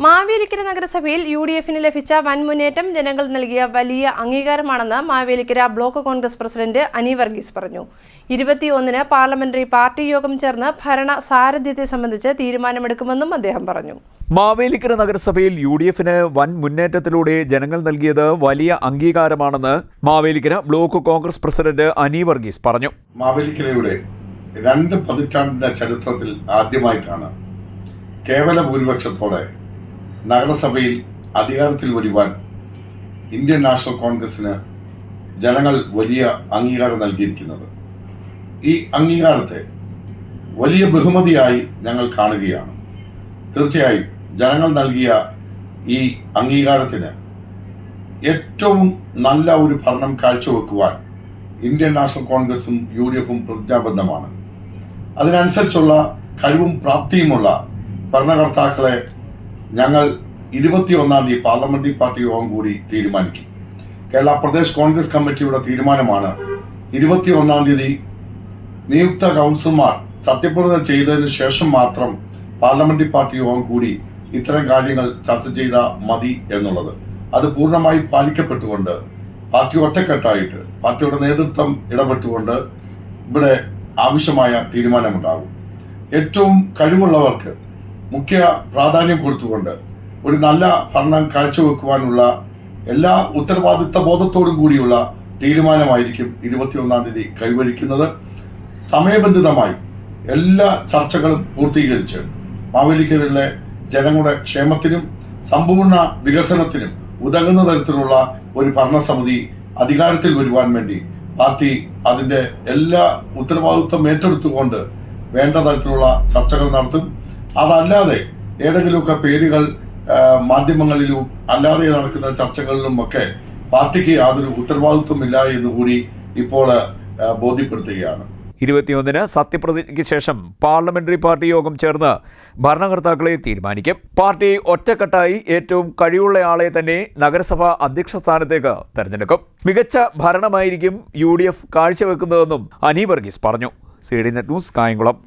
മാവേലിക്കര നഗരസഭയിൽ യുഡിഎഫിന് ലഭിച്ച വൻ മുന്നേറ്റം ജനങ്ങൾ നൽകിയ വലിയ അംഗീകാരമാണെന്ന് മാവേലിക്കര ബ്ലോക്ക് കോൺഗ്രസ് പ്രസിഡന്റ് അനി വർഗീസ് പറഞ്ഞു. 21-ന് പാർലമെന്ററി പാർട്ടി യോഗം ചേർന്ന് ഭരണ സാരഥ്യത്തെ സംബന്ധിച്ച് തീരുമാനമെടുക്കുമെന്നും അദ്ദേഹം പറഞ്ഞു. മാവേലിക്കര നഗരസഭയിൽ യുഡിഎഫിന് വൻ മുന്നേറ്റത്തിലൂടെ ജനങ്ങൾ നൽകിയത് വലിയ അംഗീകാരമാണെന്ന് മാവേലിക്കര ബ്ലോക്ക് കോൺഗ്രസ് പ്രസിഡന്റ് അനി വർഗീസ് പറഞ്ഞു. മാവേലിക്കരയുടെ 2 പതിറ്റാണ്ടിന്റെ ചരിത്രത്തിൽ ആദ്യമായിട്ടാണ് കേവല ഭൂരിപക്ഷത്തോടെ നഗരസഭയിൽ അധികാരത്തിൽ വരുവാൻ ഇന്ത്യൻ നാഷണൽ കോൺഗ്രസിന് ജനങ്ങൾ വലിയ അംഗീകാരം നൽകിയിരിക്കുന്നത്. ഈ അംഗീകാരത്തെ വലിയ ബഹുമതിയായി ഞങ്ങൾ കാണുകയാണ്. തീർച്ചയായും ജനങ്ങൾ നൽകിയ ഈ അംഗീകാരത്തിന് ഏറ്റവും നല്ല ഒരു ഭരണം കാഴ്ചവെക്കുവാൻ ഇന്ത്യൻ നാഷണൽ കോൺഗ്രസും യുഡിഎഫും പ്രതിജ്ഞാബദ്ധമാണ്. അതിനനുസരിച്ചുള്ള കഴിവും പ്രാപ്തിയുമുള്ള ഭരണകർത്താക്കളെ ഞങ്ങൾ 21-ാം തീയതി പാർലമെന്ററി പാർട്ടി യോഗം കൂടി തീരുമാനിക്കും. കേരള പ്രദേശ് കോൺഗ്രസ് കമ്മിറ്റിയുടെ തീരുമാനമാണ് 21-ാം തീയതി നിയുക്ത കൗൺസിലർമാർ സത്യപ്രതിജ്ഞ ചെയ്തതിനു ശേഷം മാത്രം പാർലമെന്ററി പാർട്ടി യോഗം കൂടി ഇത്തരം കാര്യങ്ങൾ ചർച്ച ചെയ്താൽ മതി എന്നുള്ളത്. അത് പൂർണ്ണമായി പാലിക്കപ്പെട്ടുകൊണ്ട് പാർട്ടി ഒറ്റക്കെട്ടായിട്ട് പാർട്ടിയുടെ നേതൃത്വം ഇടപെട്ടുകൊണ്ട് ഇവിടെ ആവശ്യമായ തീരുമാനമുണ്ടാകും. ഏറ്റവും കഴിവുള്ളവർക്ക് മുഖ്യ പ്രാധാന്യം കൊടുത്തുകൊണ്ട് ഒരു നല്ല ഭരണം കാഴ്ചവെക്കുവാനുള്ള എല്ലാ ഉത്തരവാദിത്ത ബോധത്തോടും കൂടിയുള്ള തീരുമാനമായിരിക്കും 21-ാം തീയതി കൈവരിക്കുന്നത്. സമയബന്ധിതമായി എല്ലാ ചർച്ചകളും പൂർത്തീകരിച്ച് മാവേലിക്കരയിലെ ജനങ്ങളുടെ ക്ഷേമത്തിനും സമ്പൂർണ്ണ വികസനത്തിനും ഉതകുന്ന തരത്തിലുള്ള ഒരു ഭരണസമിതി അധികാരത്തിൽ വരുവാൻ വേണ്ടി പാർട്ടി അതിൻ്റെ എല്ലാ ഉത്തരവാദിത്വം ഏറ്റെടുത്തുകൊണ്ട് വേണ്ട തരത്തിലുള്ള ചർച്ചകൾ നടത്തും. അതല്ലാതെ ഏതെങ്കിലുമൊക്കെ പേരുകൾ മാധ്യമങ്ങളിലും അല്ലാതെ നടക്കുന്ന ചർച്ചകളിലും ഒക്കെ പാർട്ടിക്ക് യാതൊരു ഉത്തരവാദിത്വമില്ല എന്നുകൂടി ഇപ്പോൾ ബോധ്യപ്പെടുത്തുകയാണ്. 21-ന് സത്യപ്രതിജ്ഞയ്ക്ക് ശേഷം പാർലമെന്ററി പാർട്ടി യോഗം ചേർന്ന് ഭരണകർത്താക്കളെ തീരുമാനിക്കും. പാർട്ടി ഒറ്റക്കെട്ടായി ഏറ്റവും കഴിവുള്ളയാളെ തന്നെ നഗരസഭാ അധ്യക്ഷ സ്ഥാനത്തേക്ക് തെരഞ്ഞെടുക്കും. മികച്ച ഭരണമായിരിക്കും യുഡിഎഫ് കാഴ്ചവെക്കുന്നതെന്നും അനി വർഗീസ് പറഞ്ഞു. CDNet news, Kayamkulam.